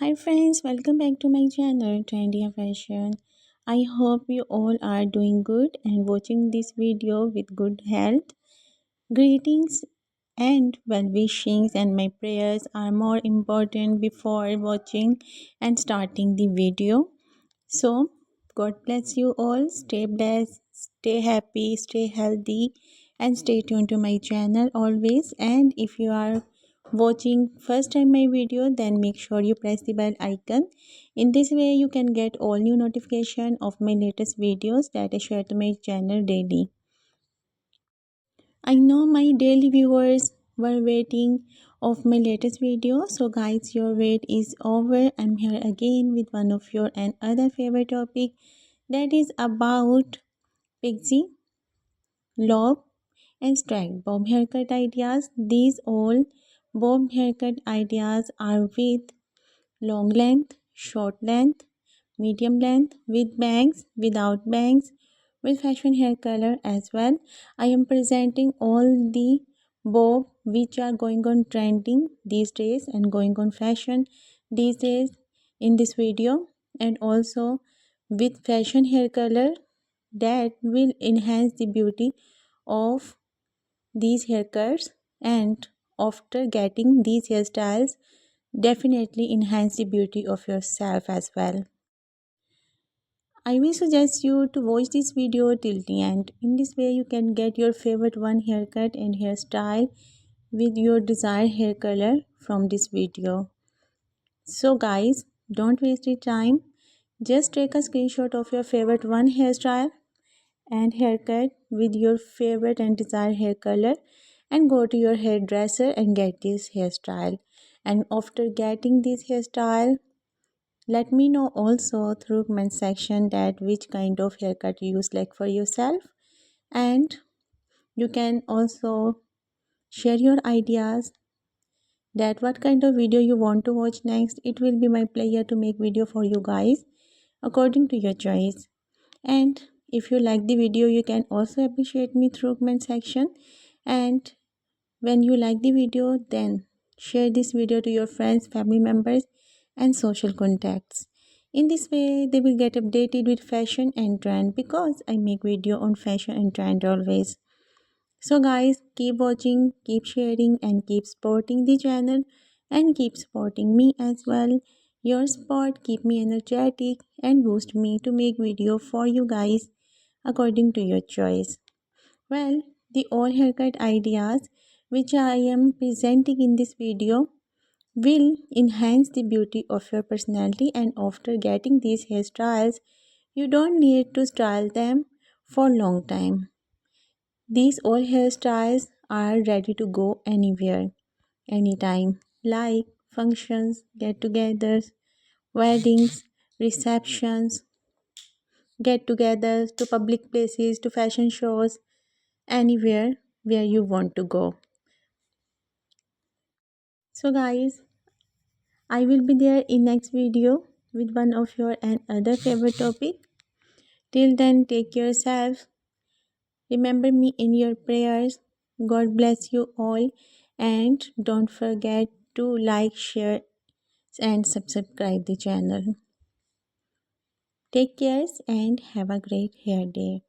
Hi friends, welcome back to my channel Trendy Fashion. I hope you all are doing good and watching this video with good health. Greetings and well wishings and my prayers are more important before watching and starting the video. So, God bless you all. Stay blessed, stay happy, stay healthy, and stay tuned to my channel always. And if you are watching first time my video, then make sure you press the bell icon. In this way, you can get all new notification of my latest videos that I share to my channel daily. I know my daily viewers were waiting of my latest video. So guys, your wait is over. I'm here again with one of your and other favorite topic that is about Pixie, Lob and Stacked Bob haircut ideas. These all Bob haircut ideas are with long length, short length, medium length, with bangs, without bangs, with fashion hair color as well. I am presenting all the bob which are going on trending these days and going on fashion these days in this video, and also with fashion hair color that will enhance the beauty of these haircuts, and after getting these hairstyles definitely enhance the beauty of yourself as well. I will suggest you to watch this video till the end. In this way you can get your favorite one haircut and hairstyle with your desired hair color from this video. So guys, don't waste your time. Just take a screenshot of your favorite one hairstyle and haircut with your favorite and desired hair color and go to your hairdresser and get this hairstyle. And after getting this hairstyle, let me know also through comment section that which kind of haircut you select for yourself, and you can also share your ideas that what kind of video you want to watch next. It will be my pleasure to make video for you guys according to your choice. And if you like the video, you can also appreciate me through comment section, and when you like the video, then share this video to your friends, family members and social contacts. In this way, they will get updated with fashion and trend because I make video on fashion and trend always. So guys, keep watching, keep sharing and keep supporting the channel and keep supporting me as well. Your support keep me energetic and boost me to make video for you guys according to your choice. Well, the all haircut ideas which I am presenting in this video will enhance the beauty of your personality, and after getting these hairstyles, you don't need to style them for long time. These all hairstyles are ready to go anywhere, anytime, like functions, get-togethers, weddings, receptions, get-togethers, to public places, to fashion shows, anywhere where you want to go. So guys, I will be there in next video with one of your and other favorite topic. Till then, take care yourself. Remember me in your prayers. God bless you all, and don't forget to like, share and subscribe the channel. Take care and have a great hair day.